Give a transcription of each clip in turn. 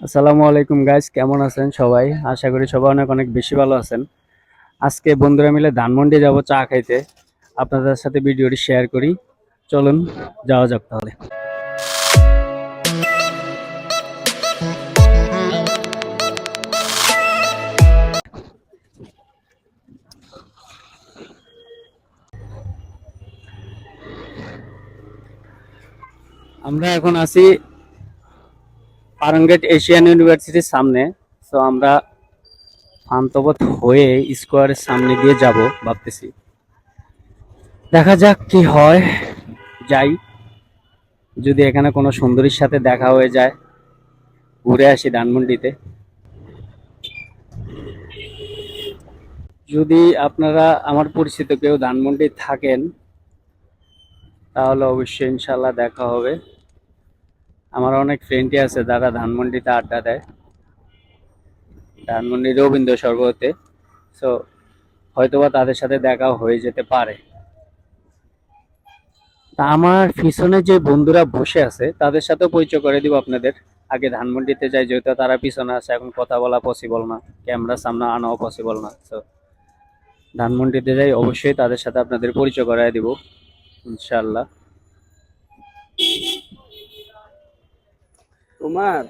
আসসালামু আলাইকুম গাইস, কেমন আছেন সবাই? আশা করি সবাই অনেক অনেক বেশি ভালো আছেন। আজকে বন্ধুরা মিলে ধানমন্ডি যাব চা খাইতে। আপনাদের সাথে ভিডিওটি শেয়ার করি। চলুন যাওয়া যাক তাহলে। আমরা এখন আছি ফার্মগেট এশিয়ান ইউনিভার্সিটির সামনে। তো আমরা পান্থপথ হয়ে স্কোয়ারের সামনে দিয়ে যাব ভাবতেছি। দেখা যাক কি হয়। যাই, যদি এখানে কোনো সুন্দরীর সাথে দেখা হয়ে যায়, ঘুরে আসি ধানমন্ডিতে। যদি আপনারা আমার পরিচিত কেউ ধানমন্ডি থাকেন, তাহলে অবশ্যই ইনশাল্লাহ দেখা হবে। আমার অনেক ফ্রেন্ডই আছে যারা ধানমন্ডিতে আড্ডা দেয়, ধানমন্ডি রবীন্দ্র সরবতে। সো হয়তোবা তাদের সাথে দেখা হয়ে যেতে পারে। তা আমার পিছনে যে বন্ধুরা বসে আছে তাদের সাথেও পরিচয় করে দিব আপনাদের। আগে ধানমন্ডিতে যাই, যেহেতু তারা পিছনে আছে, এখন কথা বলা পসিবল না, ক্যামেরার সামনে আনাও পসিবল না। তো ধানমন্ডিতে যাই, অবশ্যই তাদের সাথে আপনাদের পরিচয় করায় দিব ইনশাল্লাহ। তোমার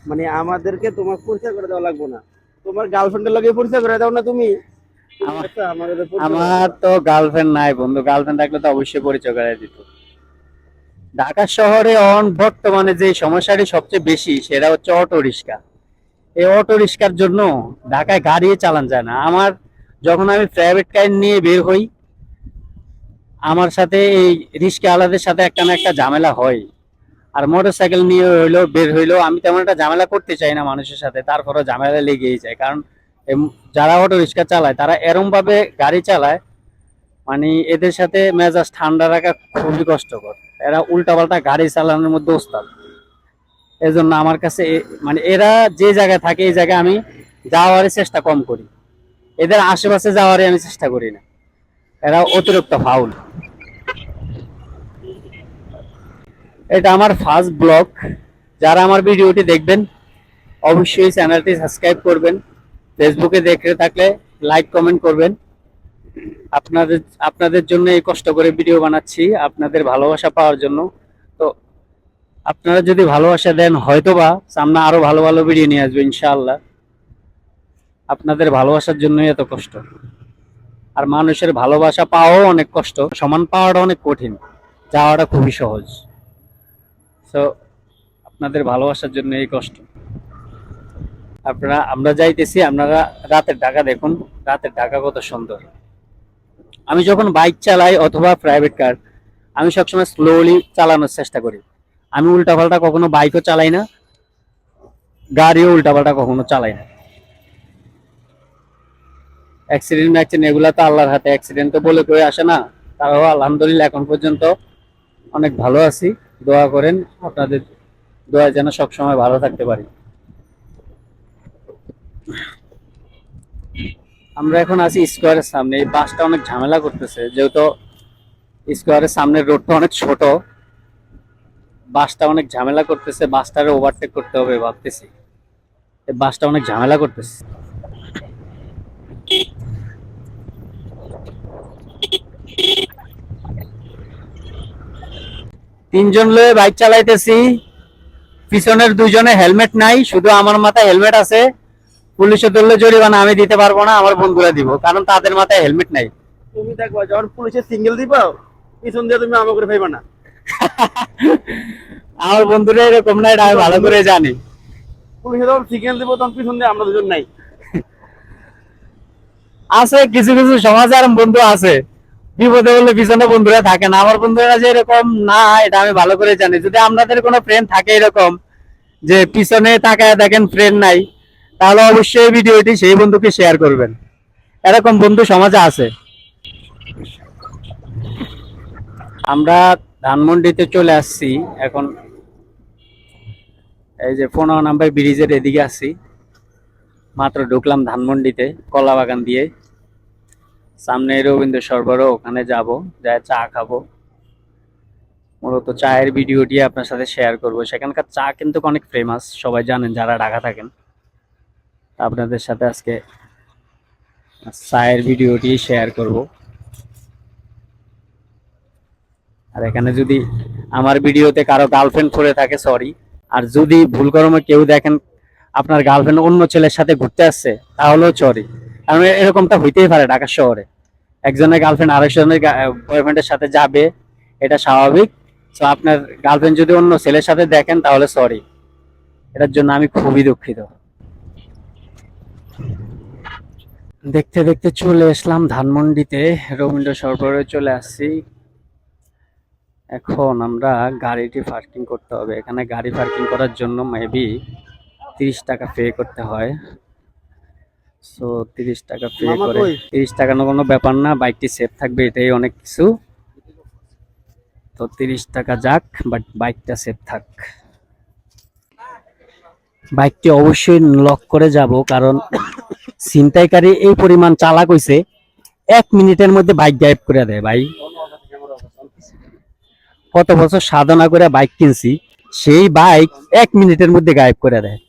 মানে আমাদেরকে তোমার পরিচয় করে দেওয়া লাগবে না। তোমার গার্লফ্রেন্ডের লগে পরিচয় করে দাও না তুমি। তুমি আমার একটা আমাদের পরিচয় করে আমার দিবা। তো গার্লফ্রেন্ড নাই বন্ধু, গার্লফ্রেন্ড থাকলে তো অবশ্যই পরিচয় করায় দিত। ঢাকা শহরে বর্তমানে যে সমস্যাটি সবচেয়ে বেশি সেটা হচ্ছে অটো রিক্সা। এই অটো রিক্সার জন্য ঢাকায় গাড়ি চালান যায় না। যখন আমি প্রাইভেট কার নিয়ে বের হই, আমার সাথে এই রিক্সা আলাদের সাথে একটা না একটা ঝামেলা হয়। আর মোটর সাইকেল নিয়ে বের হইলেও আমি তেমন একটা ঝামেলা করতে চাই না মানুষের সাথে, তারপরে ঝামেলা লেগেই যায়। কারণ যারা অটো রিক্সা চালায় তারা এরম ভাবে গাড়ি চালায়, মানে এদের সাথে মেজাজ ঠান্ডা রাখা খুবই কষ্টকর। এরা উল্টাপাল্টা গাড়ি চালানোর মধ্যে ওস্তাদ। এজন্য আমার কাছে মানে এরা যে জায়গায় থাকে এই জায়গায় আমি যাওয়ার চেষ্টা কম করি, এদের আশেপাশে যাওয়ারই আমি চেষ্টা করি না। এরা অতিরিক্ত ফাউল। এটা আমার ফার্স্ট ব্লগ। যারা আমার ভিডিওটি দেখবেন অবশ্যই চ্যানেলটি সাবস্ক্রাইব করবেন। ফেসবুকে দেখে থাকলে লাইক কমেন্ট করবেন। আপনাদের আপনাদের জন্য এই কষ্ট করে ভিডিও বানাচ্ছি, আপনাদের ভালোবাসা পাওয়ার জন্য। তো আপনারা যদি ভালোবাসা দেন, হয়তোবা সামনে আরো ভালো ভালো ভিডিও নিয়ে আসবে ইনশাআল্লাহ। আপনাদের ভালোবাসার জন্যই এত কষ্ট। আর মানুষের ভালোবাসা পাওয়াও অনেক কষ্ট, সমান পাওয়াটা অনেক কঠিন, যাওয়াটা খুবই সহজ। তো আপনাদের ভালোবাসার জন্য এই কষ্ট। আমরা যাইতেছি, আপনারা রাতের ঢাকা দেখুন, রাতের ঢাকা কত সুন্দর। আমি যখন বাইক চালাই অথবা প্রাইভেট কার, আমি সবসময় স্লোলি চালানোর চেষ্টা করি। আমি উল্টাপাল্টা কখনো বাইকও চালাই না, গাড়িও উল্টাপাল্টা কখনো চালাই না। অ্যাক্সিডেন্ট এগুলা তো আল্লাহর হাতে, অ্যাক্সিডেন্ট তো বলে করে আসে না। তারাও আলহামদুলিল্লাহ এখন পর্যন্ত অনেক ভালো আছি। দোয়া করেন, আপনাদের দোয়া যেন সবসময় ভালো থাকতে পারি। আমরা এখন আছি স্কোয়ারের সামনে। এই বাসটা অনেক ঝামেলা করতেছে, যেহেতু স্কোয়ারের সামনের রোডটা অনেক ছোট। বাসটা অনেক ঝামেলা করতেছে, বাসটারে ওভারটেক করতে হবে ভাবতেছি। এই বাসটা অনেক ঝামেলা করতেছে। তিনজন লয়ে বাইক চালাইতেছি, পিছনের দুইজনে হেলমেট নাই, শুধু আমার মাথায় হেলমেট আছে। পুলিশে ধরলে জরিমানা আমি দিতে পারবো না, আমার বন্ধুরা দিব, কারণ তাদের মাথায় হেলমেট নাই। তুমি দেখবা যখন পুলিশের সিঙ্গেল দিবা, পিছন দিয়ে তুমি আমাকে পাইবা না। আমার বন্ধুরা এরকম না, এটা আমি ভালো করে জানি। পুলিশে যখন সিঙ্গেল দিব তখন পিছন দিয়ে আমরা দুজন নাই। আছে কিছু কিছু সমাজে আর বন্ধু আছে, বিপদে বললে পিছনে বন্ধুরা থাকে না। আমার বন্ধুরা যে এরকম না, এটা আমি ভালো করে জানি। যদি আপনাদের কোনো ফ্রেন্ড থাকে এরকম যে পিছনে তাকায় দেখেন ফ্রেন্ড নাই, তাহলে অবশ্যই ভিডিওটি সেই বন্ধুকে শেয়ার করবেন। এরকম বন্ধু সমাজে আছে। আমরা ধানমন্ডিতে চলে আসছি এখন। এই যে 15 নম্বর ব্রিজের এদিকে আছি, মাত্র ঢুকলাম ধানমন্ডিতে কলা বাগান দিয়ে। সামনে রবীন্দ্র সরোবর, ওখানে যাব, যাই চা খাবো। মূলত চায়ের ভিডিওটি আপনার সাথে শেয়ার করব। সেখানকার চা কিন্তু অনেক ফেমাস, সবাই জানেন যারা ঢাকা থাকেন। আপনাদের সাথে আজকে চায়ের ভিডিওটি শেয়ার করব। আর এখানে যদি আমার ভিডিওতে কারো গার্লফ্রেন্ড পড়ে থাকে সরি, আর যদি ভুল ক্রমে কেউ দেখেন আপনার গার্লফ্রেন্ড অন্য ছেলের সাথে ঘুরতে আসছে তাহলেও সরি, কারণ এরকমটা হইতেই পারে ঢাকা শহরে, একজনের গার্লফ্রেন্ড আরেকজনের বয়ফ্রেন্ডের সাথে যাবে, এটা স্বাভাবিক। তো আপনার গার্লফ্রেন্ড যদি অন্য ছেলের সাথে দেখেন তাহলে সরি, এটার জন্য আমি খুবই দুঃখিত। দেখতে দেখতে চলে আসলাম ধানমন্ডিতে, রবীন্দ্র সরবরাহে চলে আসছি। এখন আমরা গাড়িটি পার্কিং করতে হবে। এখানে গাড়ি পার্কিং করার জন্য মেবি 30 টাকা পে করতে হয়। সো 30 টাকা পে মামা করে, কই? 30 টাকা কোনো ব্যাপার না, বাইকটি সেফ থাকবে, এটাই অনেক কিছু। তো 30 টাকা যাক, বাট বাইকটা সেফ থাক। বাইকটি অবশ্যই লক করে যাব, কারণ ছিনতাইকারী এই পরিমাণ চালাক হইছে, 1 মিনিটের মধ্যে বাইক গায়েব করে দেয় ভাই। কত বছর সাধনা করে বাইক কিনছি, সেই বাইক 1 মিনিটের মধ্যে গায়েব করে দেয়।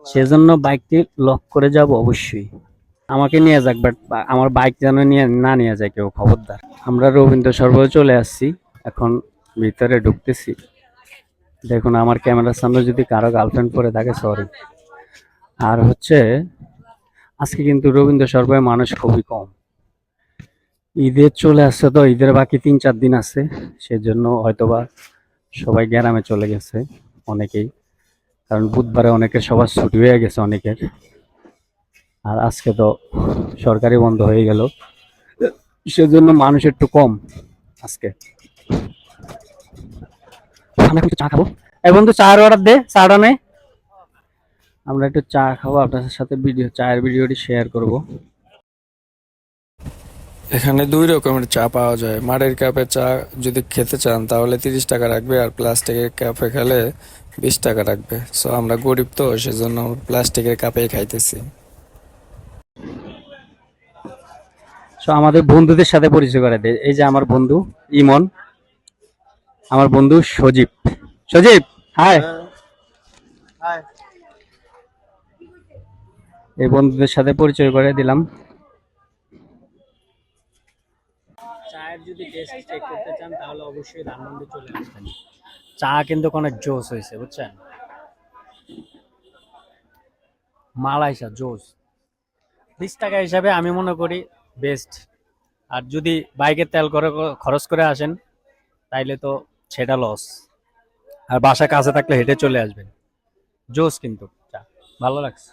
সেজন্য বাইকটি লক করে যাব অবশ্যই। আমাকে নিয়ে যাক, বাট আমার বাইক যেন নিয়ে যায় কেউ, খবরদার। আমরা রবীন্দ্র সরবরাহে চলে আসছি, এখন ভিতরে ঢুকতেছি। দেখুন আমার ক্যামেরার সামনে যদি কারো গার্লফ্রেন্ড পরে থাকে সরি। আর হচ্ছে আজকে কিন্তু রবীন্দ্র সরবরাহে মানুষ খুবই কম, ঈদের চলে আসছে তো, ঈদের বাকি 3-4 দিন আছে, সেজন্য হয়তোবা সবাই গ্রামে চলে গেছে অনেকেই, কারণ বুধবারে অনেকের সবার ছুটি হয়ে গেছে অনেকের। আর আজকে তো সরকারি বন্ধ হয়ে গেল, সেজন্য মানুষ একটু কম আজকে। আমরা একটু চা খাবো, এই বন্ধু চায়ের অর্ডার দে, চাটা নে। আমরা একটু চা খাবো, আপনাদের সাথে চায়ের ভিডিওটি শেয়ার করব। এখানে 2 রকমের চা পাওয়া যায়। মাটির কাপে চা যদি খেতে চান তাহলে 30 টাকা রাখবে, আর প্লাস্টিকের কাপে খেলে 20 টাকা রাখবে। সো আমরা গরিব তো, সেজন্য প্লাস্টিকের কাপেই খাইতেছি। সো আমাদের বন্ধুদের সাথে পরিচয় করে দেয়, এই যে আমার বন্ধু ইমন, আমার বন্ধু সজীব। সজীব হাই। হাই। এই বন্ধুদের সাথে পরিচয় করে দিলাম। চায়ের যদি টেস্ট চেক করতে চান তাহলে অবশ্যই ধানমন্ডি চলে আসবেন। চা কিন্তু অনেক জোস হয়েছে বুঝছেন, মালাইসা জোস। 20 টাকা হিসাবে আমি মনে করি বেস্ট। আর যদি বাইকের তেল করে খরচ করে আসেন তাইলে তো সেটা লস। আর বাসা কাছে থাকলে হেঁটে চলে আসবেন। জোস কিন্তু চা, ভালো লাগছে।